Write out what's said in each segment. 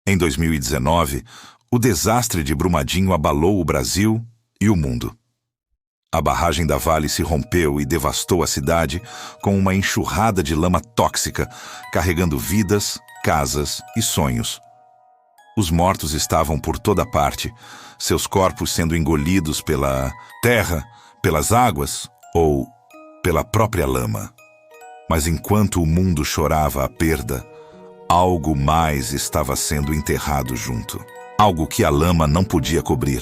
Em 2019, o desastre de Brumadinho abalou o Brasil e o mundo. A barragem da Vale se rompeu e devastou a cidade com uma enxurrada de lama tóxica, carregando vidas, casas e sonhos. Os mortos estavam por toda parte, seus corpos sendo engolidos pela terra, pelas águas ou pela própria lama. Mas enquanto o mundo chorava a perda, algo mais estava sendo enterrado junto. Algo que a lama não podia cobrir.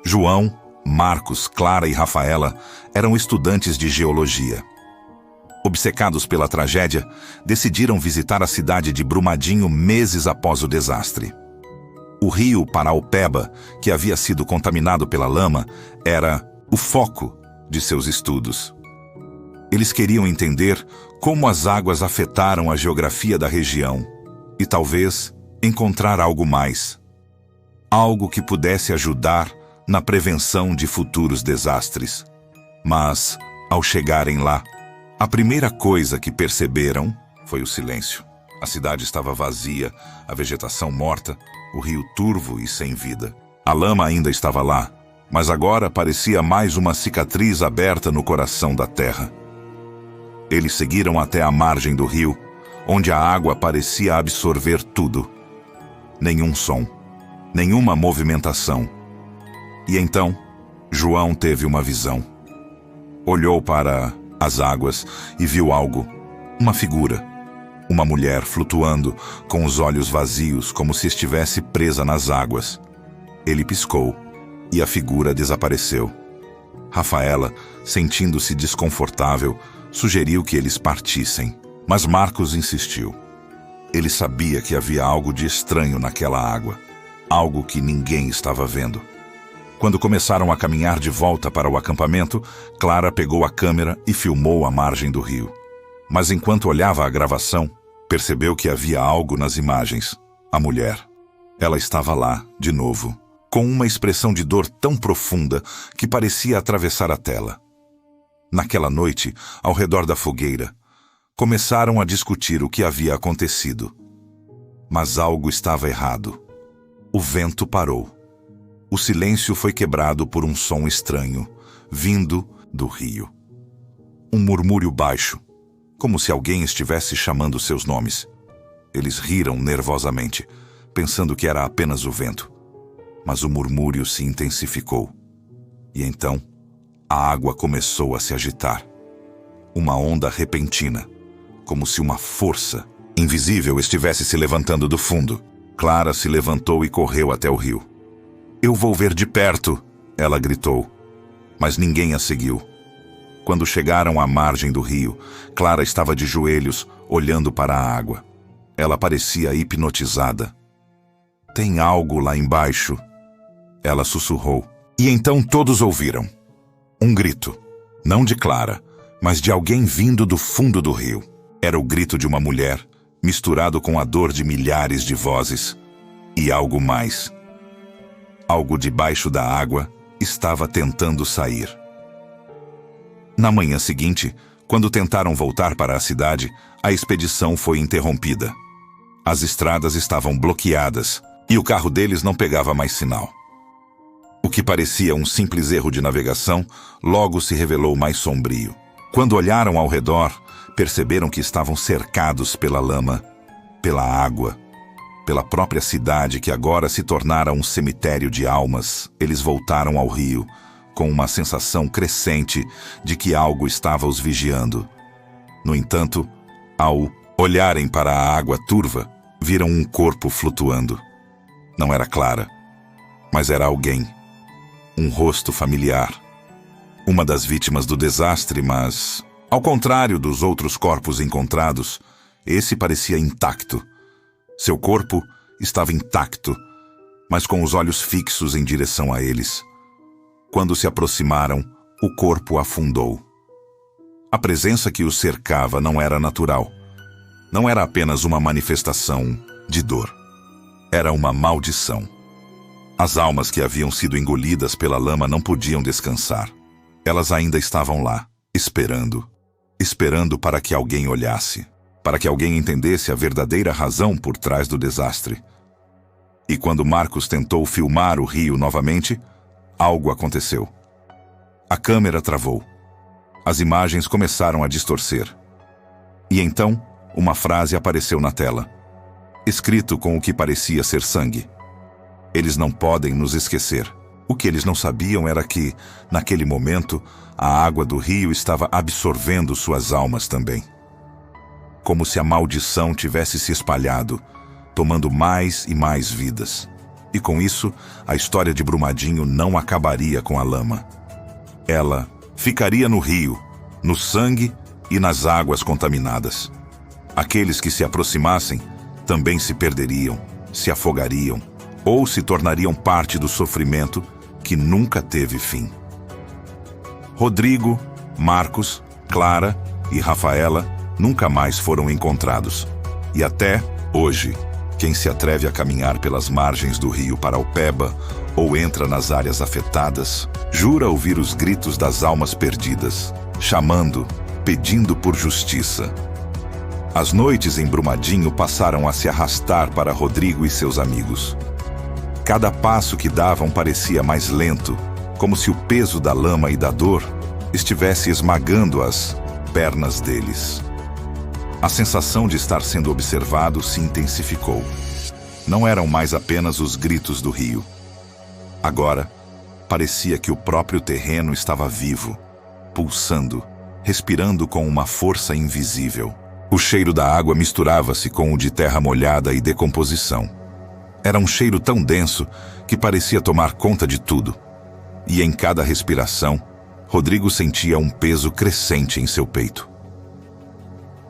João, Marcos, Clara e Rafaela eram estudantes de geologia. Obcecados pela tragédia, decidiram visitar a cidade de Brumadinho meses após o desastre. O rio Paraopeba, que havia sido contaminado pela lama, era o foco de seus estudos. Eles queriam entender como as águas afetaram a geografia da região e talvez encontrar algo mais. Algo que pudesse ajudar na prevenção de futuros desastres. Mas, ao chegarem lá, a primeira coisa que perceberam foi o silêncio. A cidade estava vazia, a vegetação morta, o rio turvo e sem vida. A lama ainda estava lá, mas agora parecia mais uma cicatriz aberta no coração da terra. Eles seguiram até a margem do rio, onde a água parecia absorver tudo. Nenhum som, nenhuma movimentação. E então, João teve uma visão. Olhou para as águas e viu algo, uma figura. Uma mulher flutuando, com os olhos vazios, como se estivesse presa nas águas. Ele piscou e a figura desapareceu. Rafaela, sentindo-se desconfortável, sugeriu que eles partissem, mas Marcos insistiu. Ele sabia que havia algo de estranho naquela água, algo que ninguém estava vendo. Quando começaram a caminhar de volta para o acampamento, Clara pegou a câmera e filmou a margem do rio. Mas enquanto olhava a gravação, percebeu que havia algo nas imagens. A mulher. Ela estava lá, de novo, com uma expressão de dor tão profunda que parecia atravessar a tela. Naquela noite, ao redor da fogueira, começaram a discutir o que havia acontecido. Mas algo estava errado. O vento parou. O silêncio foi quebrado por um som estranho, vindo do rio. Um murmúrio baixo, como se alguém estivesse chamando seus nomes. Eles riram nervosamente, pensando que era apenas o vento. Mas o murmúrio se intensificou. E então, a água começou a se agitar. Uma onda repentina, como se uma força invisível estivesse se levantando do fundo. Clara se levantou e correu até o rio. "Eu vou ver de perto", ela gritou. Mas ninguém a seguiu. Quando chegaram à margem do rio, Clara estava de joelhos, olhando para a água. Ela parecia hipnotizada. "Tem algo lá embaixo", ela sussurrou. E então todos ouviram. Um grito. Não de Clara, mas de alguém vindo do fundo do rio. Era o grito de uma mulher, misturado com a dor de milhares de vozes. E algo mais. Algo debaixo da água estava tentando sair. Na manhã seguinte, quando tentaram voltar para a cidade, a expedição foi interrompida. As estradas estavam bloqueadas e o carro deles não pegava mais sinal. O que parecia um simples erro de navegação, logo se revelou mais sombrio. Quando olharam ao redor, perceberam que estavam cercados pela lama, pela água, pela própria cidade que agora se tornara um cemitério de almas. Eles voltaram ao rio, com uma sensação crescente de que algo estava os vigiando. No entanto, ao olharem para a água turva, viram um corpo flutuando. Não era Clara, mas era alguém. Um rosto familiar. Uma das vítimas do desastre, mas, ao contrário dos outros corpos encontrados, esse parecia intacto. Seu corpo estava intacto, mas com os olhos fixos em direção a eles. Quando se aproximaram, o corpo afundou. A presença que o cercava não era natural. Não era apenas uma manifestação de dor. Era uma maldição. As almas que haviam sido engolidas pela lama não podiam descansar. Elas ainda estavam lá, esperando. Esperando para que alguém olhasse. Para que alguém entendesse a verdadeira razão por trás do desastre. E quando Marcos tentou filmar o rio novamente, algo aconteceu. A câmera travou. As imagens começaram a distorcer. E então, uma frase apareceu na tela, escrito com o que parecia ser sangue. Eles não podem nos esquecer. O que eles não sabiam era que, naquele momento, a água do rio estava absorvendo suas almas também. Como se a maldição tivesse se espalhado, tomando mais e mais vidas. E com isso, a história de Brumadinho não acabaria com a lama. Ela ficaria no rio, no sangue e nas águas contaminadas. Aqueles que se aproximassem também se perderiam, se afogariam ou se tornariam parte do sofrimento que nunca teve fim. Rodrigo, Marcos, Clara e Rafaela nunca mais foram encontrados. E até hoje, quem se atreve a caminhar pelas margens do rio Paraupeba ou entra nas áreas afetadas, jura ouvir os gritos das almas perdidas, chamando, pedindo por justiça. As noites em Brumadinho passaram a se arrastar para Rodrigo e seus amigos. Cada passo que davam parecia mais lento, como se o peso da lama e da dor estivesse esmagando as pernas deles. A sensação de estar sendo observado se intensificou. Não eram mais apenas os gritos do rio. Agora, parecia que o próprio terreno estava vivo, pulsando, respirando com uma força invisível. O cheiro da água misturava-se com o de terra molhada e decomposição. Era um cheiro tão denso que parecia tomar conta de tudo. E em cada respiração, Rodrigo sentia um peso crescente em seu peito.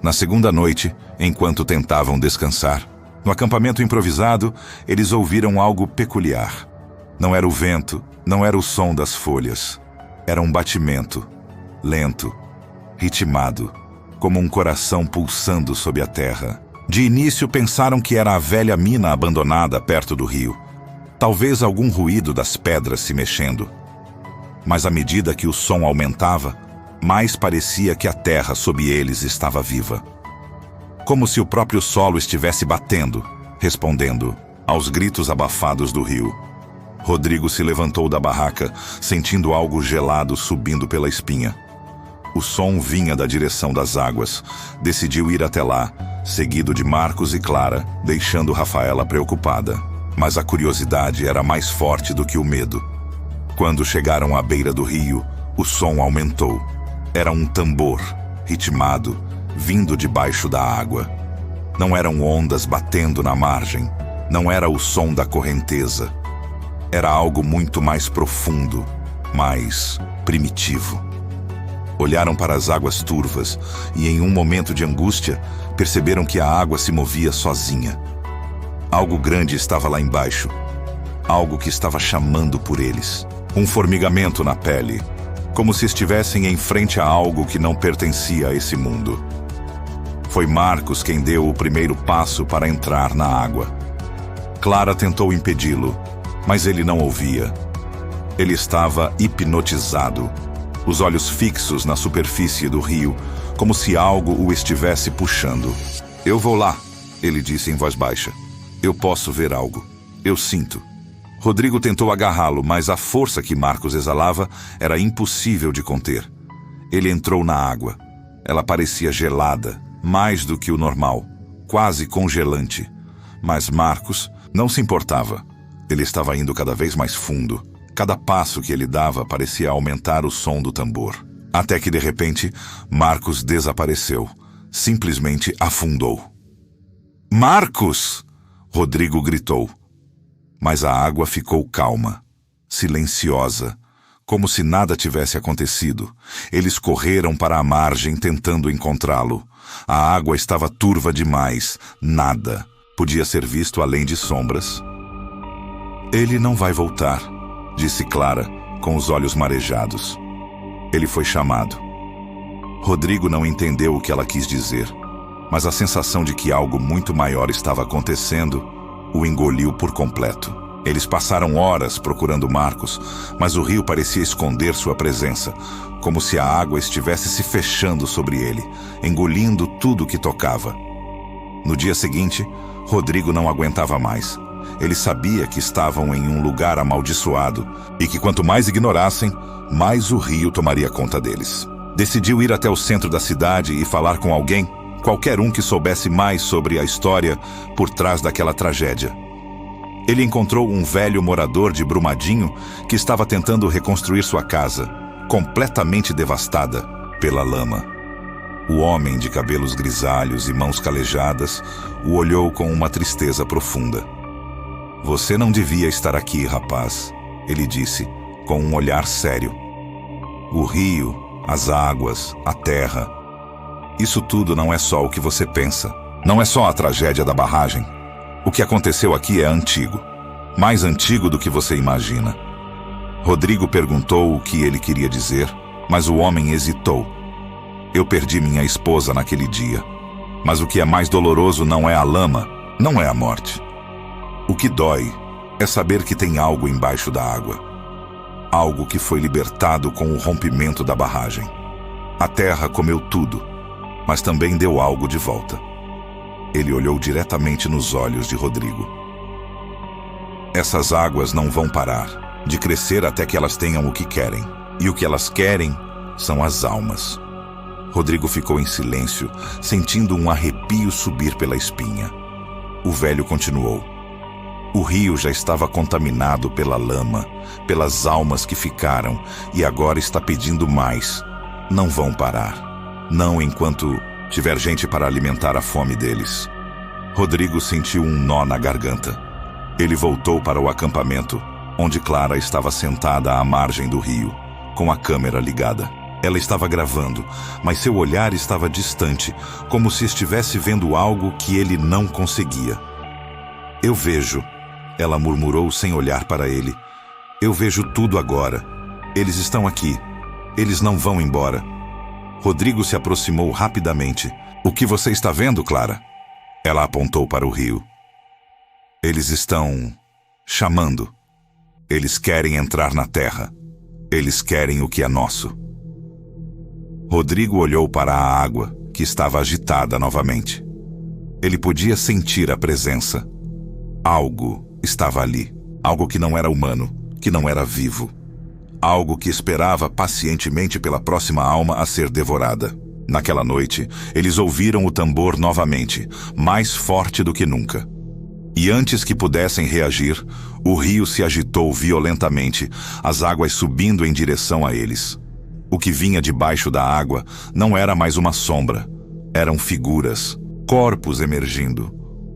Na segunda noite, enquanto tentavam descansar, no acampamento improvisado, eles ouviram algo peculiar. Não era o vento, não era o som das folhas. Era um batimento, lento, ritmado, como um coração pulsando sob a terra. De início pensaram que era a velha mina abandonada perto do rio. Talvez algum ruído das pedras se mexendo. Mas à medida que o som aumentava, mais parecia que a terra sob eles estava viva. Como se o próprio solo estivesse batendo, respondendo aos gritos abafados do rio. Rodrigo se levantou da barraca, sentindo algo gelado subindo pela espinha. O som vinha da direção das águas. Decidiu ir até lá, seguido de Marcos e Clara, deixando Rafaela preocupada. Mas a curiosidade era mais forte do que o medo. Quando chegaram à beira do rio, o som aumentou. Era um tambor, ritmado, vindo debaixo da água. Não eram ondas batendo na margem. Não era o som da correnteza. Era algo muito mais profundo, mais primitivo. Olharam para as águas turvas e, em um momento de angústia, perceberam que a água se movia sozinha. Algo grande estava lá embaixo. Algo que estava chamando por eles. Um formigamento na pele, como se estivessem em frente a algo que não pertencia a esse mundo. Foi Marcos quem deu o primeiro passo para entrar na água. Clara tentou impedi-lo, mas ele não ouvia. Ele estava hipnotizado, os olhos fixos na superfície do rio, como se algo o estivesse puxando. "Eu vou lá", ele disse em voz baixa. "Eu posso ver algo. Eu sinto." Rodrigo tentou agarrá-lo, mas a força que Marcos exalava era impossível de conter. Ele entrou na água. Ela parecia gelada, mais do que o normal, quase congelante. Mas Marcos não se importava. Ele estava indo cada vez mais fundo. Cada passo que ele dava parecia aumentar o som do tambor. Até que, de repente, Marcos desapareceu. Simplesmente afundou. "Marcos!" Rodrigo gritou. Mas a água ficou calma, silenciosa, como se nada tivesse acontecido. Eles correram para a margem tentando encontrá-lo. A água estava turva demais. Nada podia ser visto além de sombras. "Ele não vai voltar", disse Clara, com os olhos marejados. Ele foi chamado. Rodrigo não entendeu o que ela quis dizer, mas a sensação de que algo muito maior estava acontecendo o engoliu por completo. Eles passaram horas procurando Marcos, mas o rio parecia esconder sua presença, como se a água estivesse se fechando sobre ele, engolindo tudo que tocava. No dia seguinte, Rodrigo não aguentava mais. ele sabia que estavam em um lugar amaldiçoado e que quanto mais ignorassem, mais o rio tomaria conta deles. Decidiu ir até o centro da cidade e falar com alguém, qualquer um que soubesse mais sobre a história por trás daquela tragédia. Ele encontrou um velho morador de Brumadinho que estava tentando reconstruir sua casa, completamente devastada pela lama. O homem de cabelos grisalhos e mãos calejadas o olhou com uma tristeza profunda. "Você não devia estar aqui, rapaz", ele disse, com um olhar sério. "O rio, as águas, a terra. Isso tudo não é só o que você pensa. Não é só a tragédia da barragem. O que aconteceu aqui é antigo. Mais antigo do que você imagina." Rodrigo perguntou o que ele queria dizer, mas o homem hesitou. "Eu perdi minha esposa naquele dia. Mas o que é mais doloroso não é a lama, não é a morte. O que dói é saber que tem algo embaixo da água. Algo que foi libertado com o rompimento da barragem. A terra comeu tudo, mas também deu algo de volta." Ele olhou diretamente nos olhos de Rodrigo. "Essas águas não vão parar de crescer até que elas tenham o que querem. E o que elas querem são as almas." Rodrigo ficou em silêncio, sentindo um arrepio subir pela espinha. O velho continuou. "O rio já estava contaminado pela lama, pelas almas que ficaram, e agora está pedindo mais. Não vão parar. Não enquanto tiver gente para alimentar a fome deles." Rodrigo sentiu um nó na garganta. Ele voltou para o acampamento, onde Clara estava sentada à margem do rio, com a câmera ligada. Ela estava gravando, mas seu olhar estava distante, como se estivesse vendo algo que ele não conseguia. "Eu vejo", ela murmurou sem olhar para ele. "Eu vejo tudo agora. Eles estão aqui. Eles não vão embora." Rodrigo se aproximou rapidamente. "O que você está vendo, Clara?" Ela apontou para o rio. "Eles estão chamando. Eles querem entrar na terra. Eles querem o que é nosso." Rodrigo olhou para a água, que estava agitada novamente. Ele podia sentir a presença. Algo estava ali. Algo que não era humano, que não era vivo. Algo que esperava pacientemente pela próxima alma a ser devorada. Naquela noite, eles ouviram o tambor novamente, mais forte do que nunca. E antes que pudessem reagir, o rio se agitou violentamente, as águas subindo em direção a eles. O que vinha debaixo da água não era mais uma sombra. Eram figuras, corpos emergindo,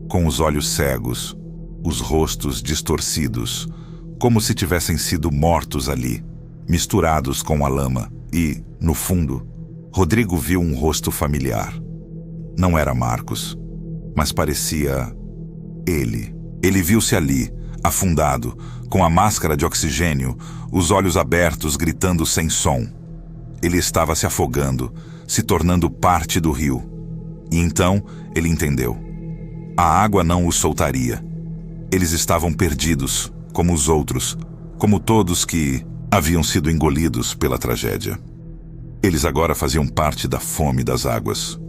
com os olhos cegos, os rostos distorcidos, como se tivessem sido mortos ali, misturados com a lama. E, no fundo, Rodrigo viu um rosto familiar. Não era Marcos, mas parecia ele. Ele viu-se ali, afundado, com a máscara de oxigênio, os olhos abertos, gritando sem som. Ele estava se afogando, se tornando parte do rio. E então ele entendeu. A água não os soltaria. Eles estavam perdidos, como os outros, como todos que haviam sido engolidos pela tragédia. Eles agora faziam parte da fome das águas.